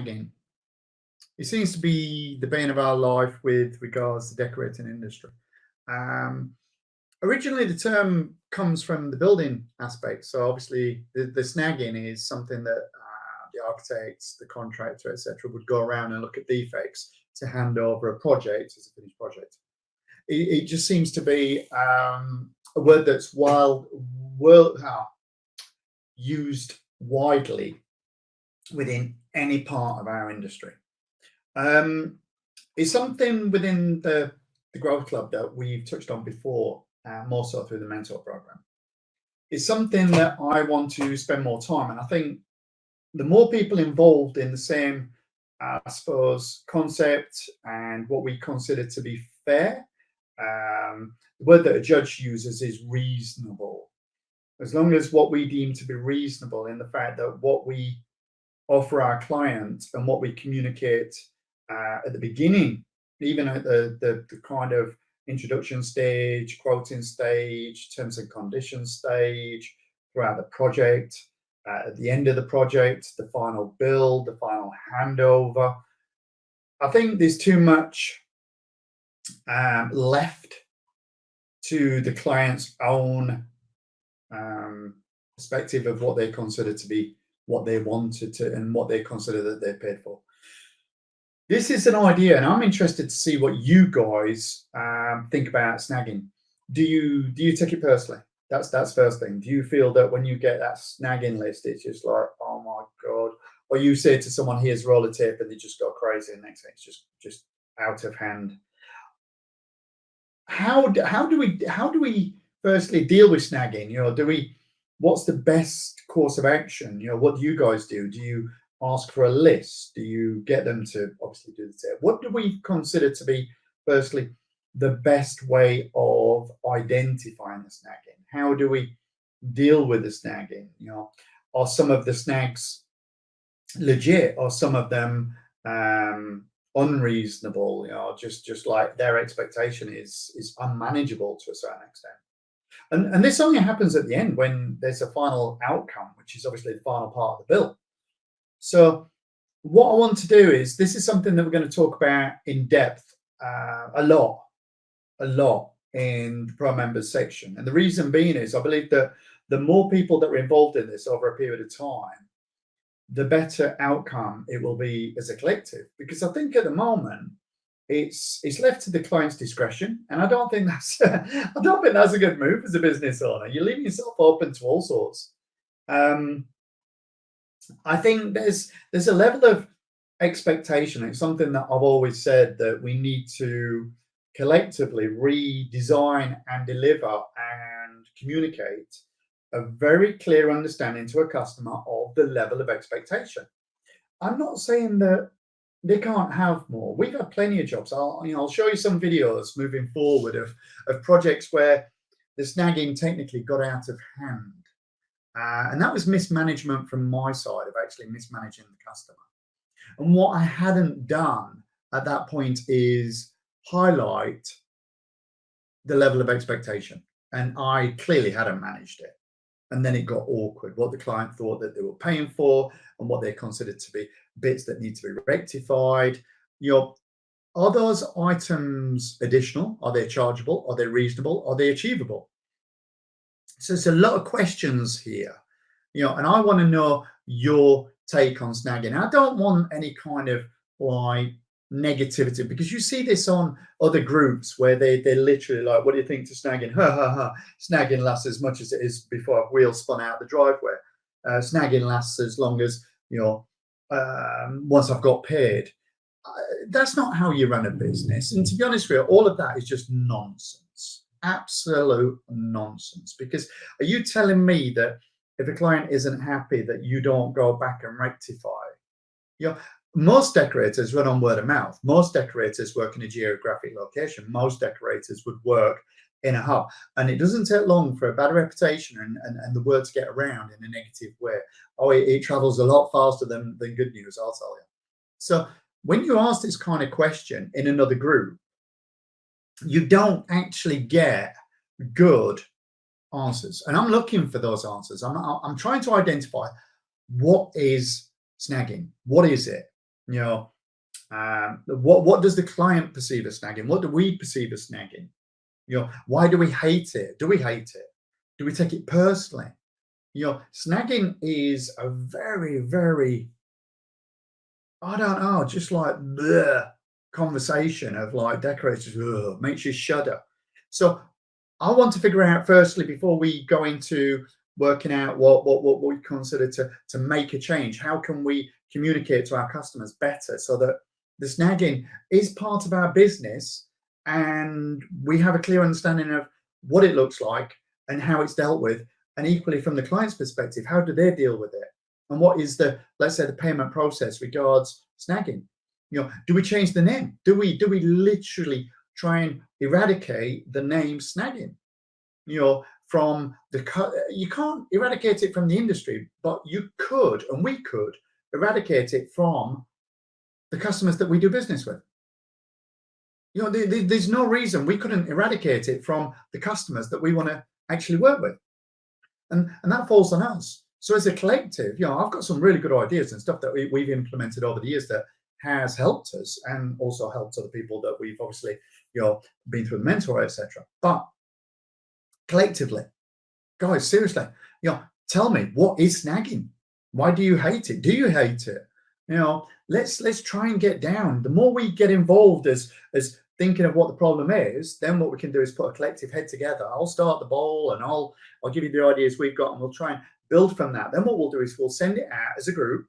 snagging. It seems to be the bane of our life with regards to the decorating industry. Originally, the term comes from the building aspect. So obviously, the snagging is something that the architects, the contractor, etc., would go around and look at defects to hand over a project as a finished project. It just seems to be a word that's used widely within any part of our industry. It's something within the Growth Club that we've touched on before, more so through the mentor program. It's something that I want to spend more time, and I think the more people involved in the same, I suppose, concept and what we consider to be fair. The word that a judge uses is reasonable. As long as what we deem to be reasonable in the fact that what we offer our client and what we communicate at the beginning, even at the kind of introduction stage, quoting stage, terms and conditions stage, throughout the project, at the end of the project, the final build, the final handover. I think there's too much left to the client's own perspective of what they consider to be what they wanted to and what they consider that they paid for. This is an idea, and I'm interested to see what you guys think about snagging. Do you take it personally? That's first thing. Do you feel that when you get that snagging list, it's just like, oh my god? Or you say to someone, here's roller tape, and they just go crazy, and next thing it's just out of hand. How do we firstly deal with snagging? What's the best course of action? What do you guys do? Do you ask for a list? Do you get them to obviously do the tape? What do we consider to be firstly the best way of identifying the snagging? How do we deal with the snagging? Are some of the snags legit? Are some of them unreasonable? Just like their expectation is unmanageable to a certain extent. And this only happens at the end when there's a final outcome, which is obviously the final part of the bill. So what I want to do is, this is something that we're going to talk about in depth a lot in the Pro Members section. And the reason being is I believe that the more people that are involved in this over a period of time, the better outcome it will be as a collective. Because I think at the moment, it's left to the client's discretion, and I don't think that's a good move as a business owner. You're leaving yourself open to all sorts. I think there's a level of expectation. It's something that I've always said that we need to collectively redesign and deliver and communicate a very clear understanding to a customer of the level of expectation. I'm not saying that they can't have more. We've had plenty of jobs. I'll show you some videos moving forward of projects where the snagging technically got out of hand. And that was mismanagement from my side of actually mismanaging the customer. And what I hadn't done at that point is highlight the level of expectation. And I clearly hadn't managed it. And then it got awkward, what the client thought that they were paying for and what they considered to be bits that need to be rectified. Are those items additional? Are they chargeable? Are they reasonable? Are they achievable? So it's a lot of questions here, and I want to know your take on snagging. I don't want any kind of like negativity, because you see this on other groups where they're literally like, what do you think to snagging? Ha ha ha. Snagging lasts as much as it is before a wheel spun out the driveway. Snagging lasts as long as, once I've got paid. That's not how you run a business. And to be honest with you, all of that is just nonsense. Absolute nonsense. Because are you telling me that if a client isn't happy that you don't go back and rectify? Most decorators run on word of mouth. Most decorators work in a geographic location. Most decorators would work in a hub. And it doesn't take long for a bad reputation and the word to get around in a negative way. Oh, it travels a lot faster than good news, I'll tell you. So when you ask this kind of question in another group, you don't actually get good answers. And I'm looking for those answers. I'm trying to identify what is snagging. What is it? You know, what does the client perceive as snagging? What do we perceive as snagging? You know, why do we hate it? Do we hate it? Do we take it personally? You know, snagging is a very, very, I don't know, just like the conversation of like decorators, ugh, makes you shudder. So I want to figure out firstly before we go into working out what we consider to make a change. How can we communicate to our customers better so that the snagging is part of our business and we have a clear understanding of what it looks like and how it's dealt with, and equally from the client's perspective, how do they deal with it, and what is the, let's say, the payment process regards snagging. You know, do we change the name? Do we literally try and eradicate the name snagging? You know, from you can't eradicate it from the industry, but you could, and we could eradicate it from the customers that we do business with. You know, there's no reason we couldn't eradicate it from the customers that we want to actually work with, and that falls on us. So as a collective, you know, I've got some really good ideas and stuff that we've implemented over the years that has helped us and also helped other people that we've obviously, you know, been through the mentor, etc. But collectively, guys, seriously, you know, tell me, what is snagging? Why do you hate it? Do you hate it? You know, let's try and get down. The more we get involved as thinking of what the problem is, then what we can do is put a collective head together. I'll start the ball and I'll give you the ideas we've got and we'll try and build from that. Then what we'll do is we'll send it out as a group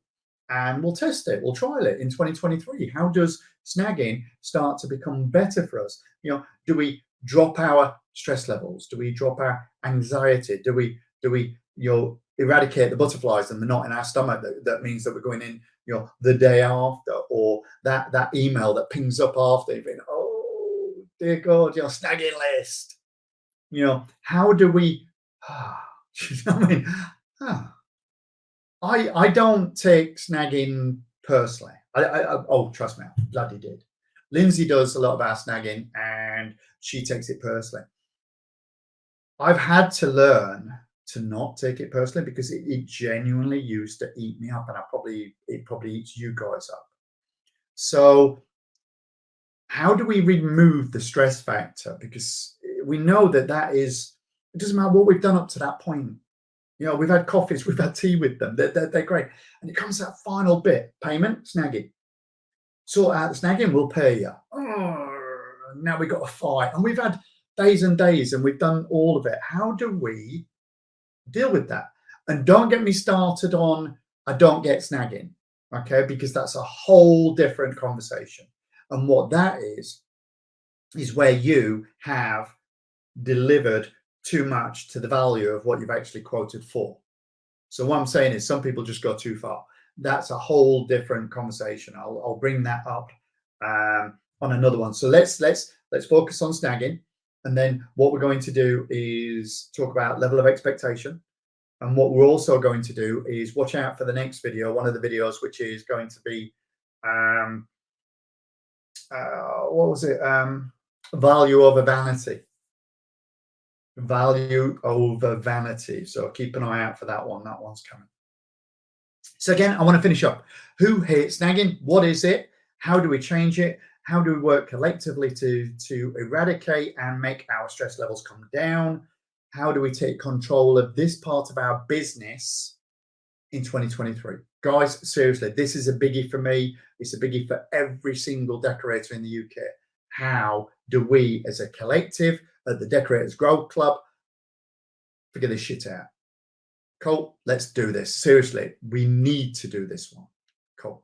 and we'll test it. We'll trial it in 2023. How does snagging start to become better for us? You know, do we drop our stress levels? Do we drop our anxiety? Do we you know, eradicate the butterflies and the knot in our stomach that means that we're going in, you know, the day after, or that email that pings up after, you think, oh dear God, you know, snagging list. You know, how do we you know what I mean? Ah, I don't take snagging personally. Oh, trust me, I bloody did. Lindsay does a lot of our snagging and she takes it personally. I've had to learn to not take it personally because it genuinely used to eat me up, and it probably eats you guys up. So how do we remove the stress factor? Because we know that is, it doesn't matter what we've done up to that point. You know, we've had coffees, we've had tea with them. They're great. And it comes to that final bit, payment, snagging. Sort out the snagging, we'll pay you. Oh, now we've got to fight. And we've had days and days and we've done all of it. How do we deal with that? And don't get me started on I don't get snagging, okay? Because that's a whole different conversation. And what that is where you have delivered too much to the value of what you've actually quoted for. So what I'm saying is some people just go too far. That's a whole different conversation. I'll bring that up on another one. So let's focus on snagging, and then what we're going to do is talk about level of expectation. And what we're also going to do is watch out for the next video, one of the videos, which is going to be what was it? Value over vanity. Value over vanity. So keep an eye out for that one. That one's coming. So again, I want to finish up. Who hates snagging? What is it? How do we change it? How do we work collectively to eradicate and make our stress levels come down? How do we take control of this part of our business in 2023? Guys, seriously, this is a biggie for me. It's a biggie for every single decorator in the UK. How do we as a collective at the Decorators Growth Club figure this shit out? Cool, let's do this. Seriously, we need to do this one. Cool.